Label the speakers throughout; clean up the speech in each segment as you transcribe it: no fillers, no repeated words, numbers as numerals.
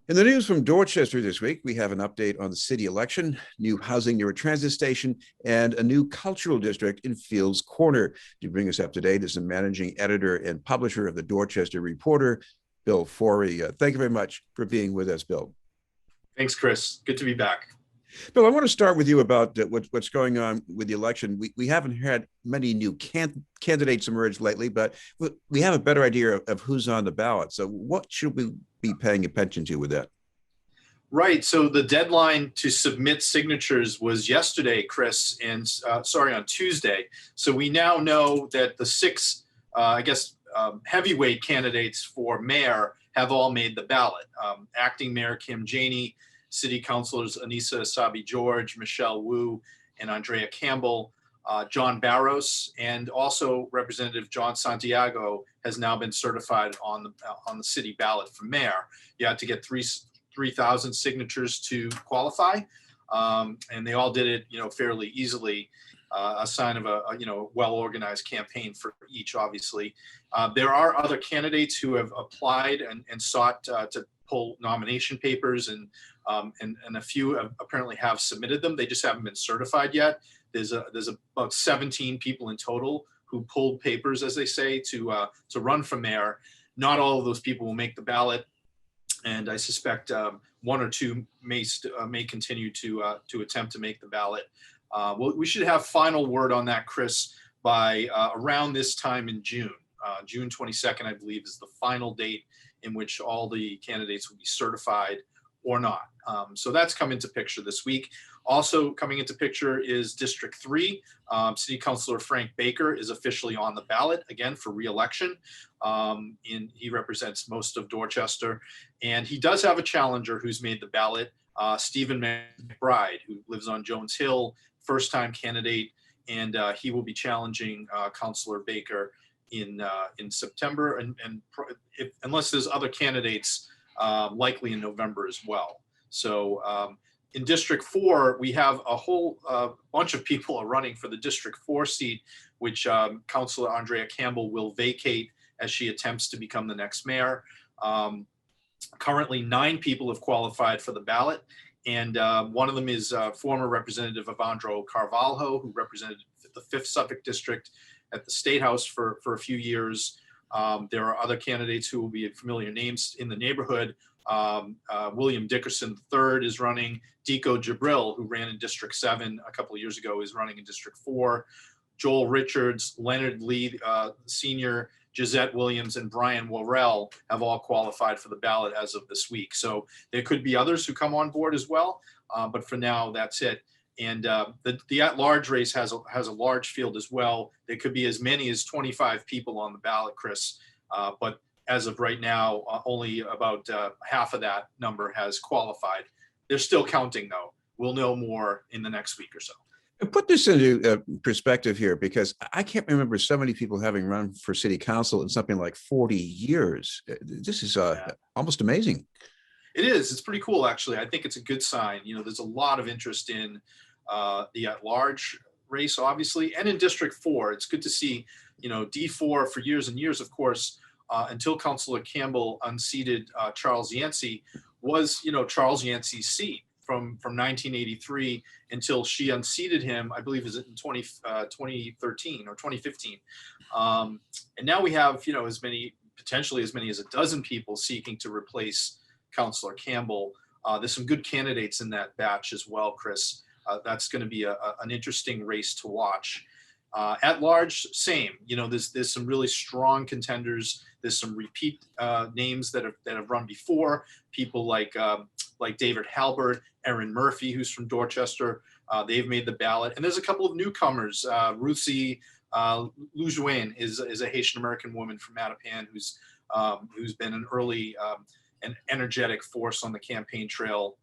Speaker 1: In the news from Dorchester this week, we have an update on the city election, new housing near a transit station, and a new cultural district in Fields Corner. To bring us up to date is the managing editor and publisher of the Dorchester Reporter, Bill Forry. Thank you very much for being with us, Bill.
Speaker 2: Thanks, Chris. Good to be back.
Speaker 1: Bill, I want to start with you about what's going on with the election. We haven't had many new candidates emerge lately, but we have a better idea of who's on the ballot. So what should we be paying attention to with that?
Speaker 2: Right. So the deadline to submit signatures was yesterday, Chris, and on Tuesday. So we now know that the six, heavyweight candidates for mayor have all made the ballot. Acting Mayor Kim Janey, City Councilors Anissa Sabi-George, Michelle Wu, and Andrea Campbell, John Barros, and also Representative John Santiago has now been certified on the city ballot for mayor. You had to get 3,000 signatures to qualify, and they all did it, fairly easily. A sign of a well-organized campaign for each, obviously. There are other candidates who have applied and sought to pull nomination papers, and a few apparently have submitted them. They just haven't been certified yet. There's about 17 people in total who pulled papers, as they say, to run for mayor. Not all of those people will make the ballot, and I suspect one or two may continue to attempt to make the ballot. We should have final word on that, Chris, by around this time in June. June 22nd, I believe, is the final date in which all the candidates will be certified or not. So that's come into picture this week. Also coming into picture is District 3. City Councilor Frank Baker is officially on the ballot again for re-election. He represents most of Dorchester, and he does have a challenger who's made the ballot, Stephen McBride, who lives on Jones Hill, first-time candidate, and he will be challenging Councilor Baker in September, and unless there's other candidates, likely in November as well. So in District 4, we have a whole bunch of people are running for the District 4 seat, which Councilor Andrea Campbell will vacate as she attempts to become the next mayor. Currently, 9 people have qualified for the ballot, and one of them is former Representative Evandro Carvalho, who represented the 5th Suffolk District at the State House for a few years. There are other candidates who will be familiar names in the neighborhood. William Dickerson III is running. Deco Jabril, who ran in District 7 a couple of years ago, is running in District 4. Joel Richards, Leonard Lee Sr., Gisette Williams, and Brian Worrell have all qualified for the ballot as of this week. So there could be others who come on board as well, but for now, that's it. And the at-large race has a large field as well. There could be as many as 25 people on the ballot, Chris. But as of right now, only about half of that number has qualified. They're still counting, though. We'll know more in the next week or so.
Speaker 1: Put this into perspective here, because I can't remember so many people having run for city council in something like 40 years. This is almost amazing.
Speaker 2: It is. It's pretty cool, actually. I think it's a good sign. There's a lot of interest in the at-large race, obviously, and in District 4. It's good to see, D4 for years and years, of course, until Councilor Campbell unseated Charles Yancey, was, Charles Yancey's seat from 1983 until she unseated him, I believe, is it in 2013 or 2015. And now we have, potentially as many as a dozen people seeking to replace Councilor Campbell. There's some good candidates in that batch as well, Chris. That's going to be an interesting race to watch. At large, same. There's some really strong contenders. There's some repeat names that have run before. People like David Halbert, Erin Murphy, who's from Dorchester. They've made the ballot, and there's a couple of newcomers. Ruthie Lujuan is a Haitian American woman from Mattapan who's been an early and energetic force on the campaign trail.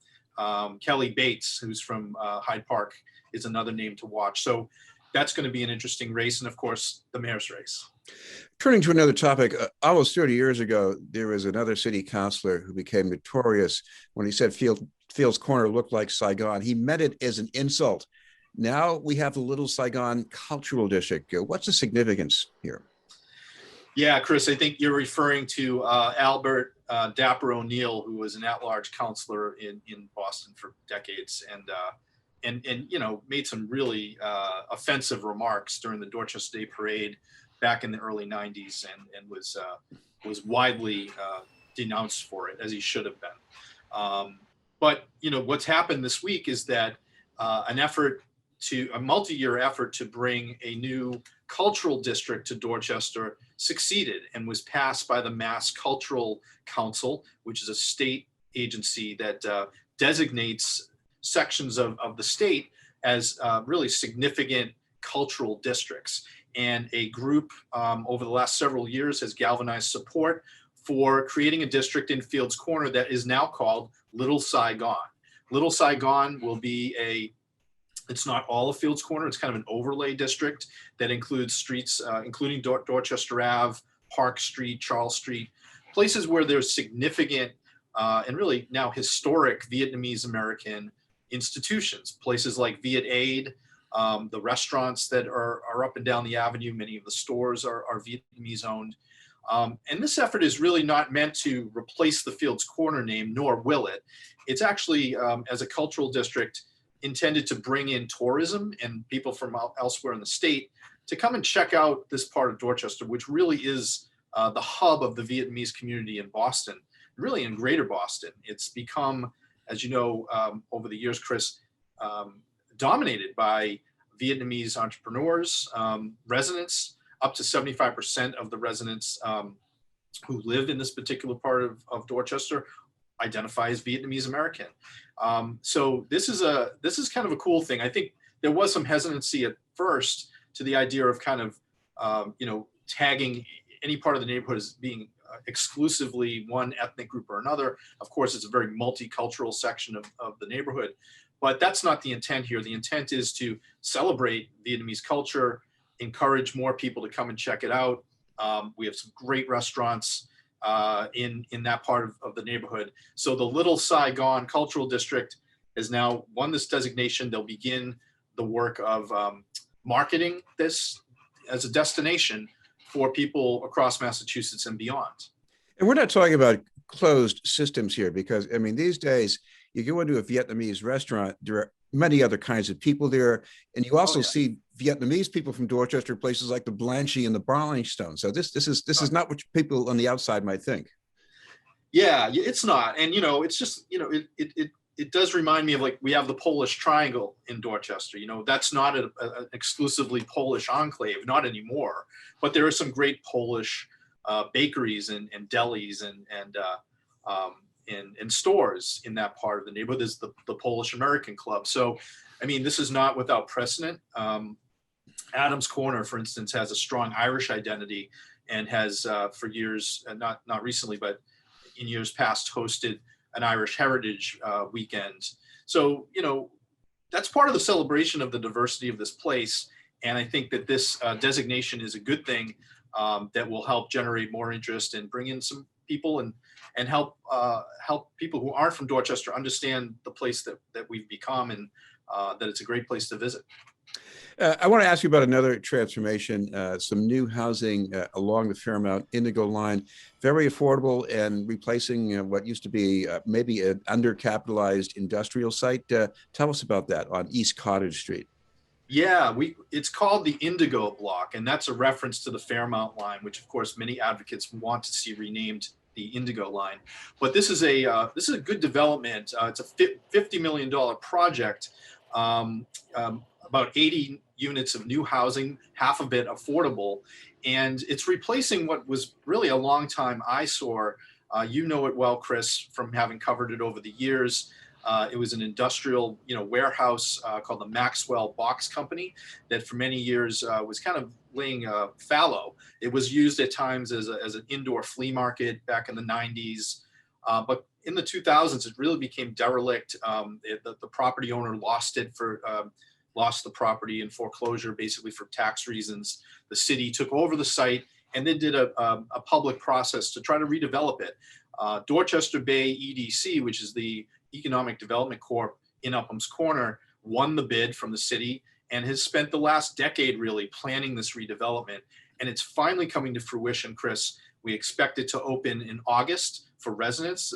Speaker 2: Kelly Bates, who's from Hyde Park, is another name to watch. So that's going to be an interesting race, and of course, the mayor's race.
Speaker 1: Turning to another topic, almost 30 years ago, there was another city councilor who became notorious when he said Fields Corner looked like Saigon. He meant it as an insult. Now we have the Little Saigon Cultural District. What's the significance here?
Speaker 2: Yeah, Chris, I think you're referring to Albert Dapper O'Neill, who was an at-large counselor in Boston for decades, and made some really offensive remarks during the Dorchester Day Parade back in the early '90s, and was widely denounced for it, as he should have been. But what's happened this week is that a multi-year effort to bring a new cultural district to Dorchester succeeded and was passed by the Mass Cultural Council, which is a state agency that designates sections of the state as really significant cultural districts. And a group over the last several years has galvanized support for creating a district in Fields Corner that is now called Little Saigon. Little Saigon will be it's not all of Fields Corner, it's kind of an overlay district that includes streets, including Dorchester Ave, Park Street, Charles Street, places where there's significant and really now historic Vietnamese American institutions, places like Viet Aid, the restaurants that are up and down the avenue, many of the stores are Vietnamese owned. And this effort is really not meant to replace the Fields Corner name, nor will it. It's actually, as a cultural district, intended to bring in tourism and people from elsewhere in the state to come and check out this part of Dorchester, which really is the hub of the Vietnamese community in Boston, really in greater Boston. It's become, as you know, over the years, Chris, dominated by Vietnamese entrepreneurs, residents. Up to 75% of the residents who live in this particular part of Dorchester identify as Vietnamese American. So this is kind of a cool thing. I think there was some hesitancy at first to the idea of kind of tagging any part of the neighborhood as being exclusively one ethnic group or another. Of course, it's a very multicultural section of the neighborhood, but that's not the intent here. The intent is to celebrate Vietnamese culture, encourage more people to come and check it out. We have some great restaurants in that part of the neighborhood. So the Little Saigon Cultural District has now won this designation. They'll begin the work of marketing this as a destination for people across Massachusetts and beyond.
Speaker 1: And we're not talking about closed systems here, because I mean, these days you go into a Vietnamese restaurant, there are many other kinds of people there, and you also see Vietnamese people from Dorchester, places like the Blanchy and the Barlingstone. So this is not what people on the outside might think.
Speaker 2: Yeah, it's not, and it's just it does remind me of, like, we have the Polish Triangle in Dorchester. That's not an exclusively Polish enclave, not anymore. But there are some great Polish bakeries and delis and stores in that part of the neighborhood. There's the Polish American Club. So, I mean, this is not without precedent. Adams Corner, for instance, has a strong Irish identity and has for years, not recently, but in years past, hosted an Irish Heritage weekend. So, that's part of the celebration of the diversity of this place. And I think that this designation is a good thing that will help generate more interest and bring in some people and help people who aren't from Dorchester understand the place that we've become, and that it's a great place to visit.
Speaker 1: I want to ask you about another transformation, some new housing along the Fairmount Indigo Line, very affordable and replacing what used to be maybe an undercapitalized industrial site. Tell us about that on East Cottage Street.
Speaker 2: Yeah, it's called the Indigo Block, and that's a reference to the Fairmount line, which of course many advocates want to see renamed the Indigo Line. But this is a good development. It's a $50 million project, about 80 units of new housing, half of it affordable, and it's replacing what was really a long time eyesore. You know it well, Chris, from having covered it over the years. It was an industrial, warehouse called the Maxwell Box Company that for many years was kind of laying fallow. It was used at times as an indoor flea market back in the 90s. But in the 2000s, it really became derelict. The property owner lost the property in foreclosure, basically for tax reasons. The city took over the site and then did a public process to try to redevelop it. Dorchester Bay EDC, which is the Economic Development Corp in Upham's Corner, won the bid from the city and has spent the last decade really planning this redevelopment. And it's finally coming to fruition, Chris, We expect it to open in August for residents.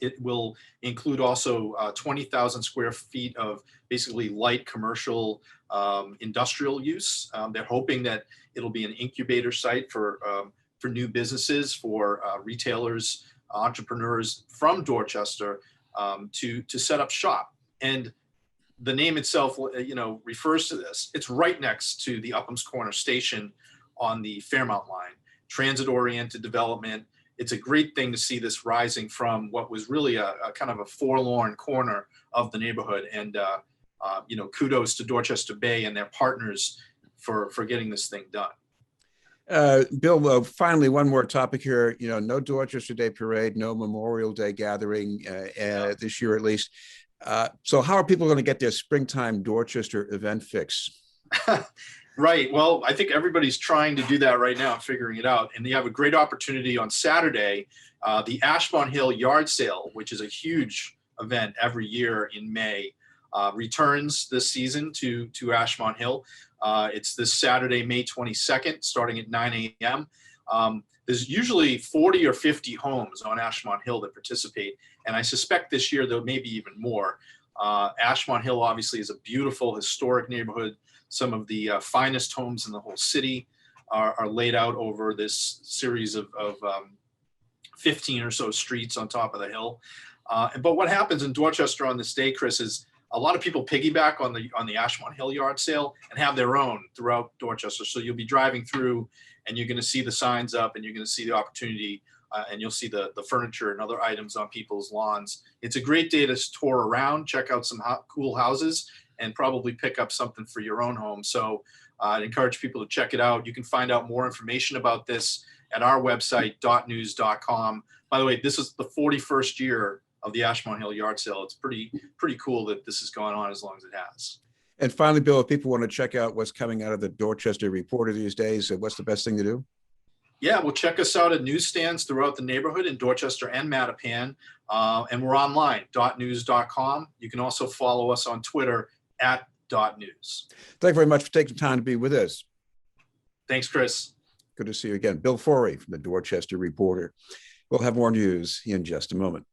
Speaker 2: It will include also 20,000 square feet of basically light commercial industrial use. They're hoping that it'll be an incubator site for new businesses, for retailers, entrepreneurs from Dorchester to set up shop. And the name itself, refers to this. It's right next to the Upham's Corner station on the Fairmount line, transit-oriented development. It's a great thing to see this rising from what was really a kind of a forlorn corner of the neighborhood. And, kudos to Dorchester Bay and their partners for getting this thing done.
Speaker 1: Bill, finally, one more topic here. No Dorchester Day Parade, no Memorial Day gathering this year at least. So how are people going to get their springtime Dorchester event fix?
Speaker 2: Right. Well, I think everybody's trying to do that right now, figuring it out. And you have a great opportunity on Saturday, the Ashmont Hill Yard Sale, which is a huge event every year in May, returns this season to Ashmont Hill. It's this Saturday, May 22nd, starting at 9 a.m. There's usually 40 or 50 homes on Ashmont Hill that participate. And I suspect this year there may be even more. Ashmont Hill obviously is a beautiful historic neighborhood. Some of the finest homes in the whole city are laid out over this series of 15 or so streets on top of the hill. But what happens in Dorchester on this day, Chris, is a lot of people piggyback on the Ashmont Hill Yard Sale and have their own throughout Dorchester. So you'll be driving through and you're going to see the signs up and you're going to see the opportunity and you'll see the furniture and other items on people's lawns. It's a great day to tour around, check out some cool houses, and probably pick up something for your own home. So I'd encourage people to check it out. You can find out more information about this at our website, .news.com. By the way, this is the 41st year of the Ashmont Hill Yard Sale. It's pretty cool that this has gone on as long as it has.
Speaker 1: And finally, Bill, if people want to check out what's coming out of the Dorchester Reporter these days, what's the best thing to do?
Speaker 2: Yeah, well, check us out at newsstands throughout the neighborhood in Dorchester and Mattapan. And we're online, .news.com. You can also follow us on Twitter at .news.
Speaker 1: Thank you very much for taking time to be with us.
Speaker 2: Thanks, Chris.
Speaker 1: Good to see you again. Bill Forry from the Dorchester Reporter. We'll have more news in just a moment.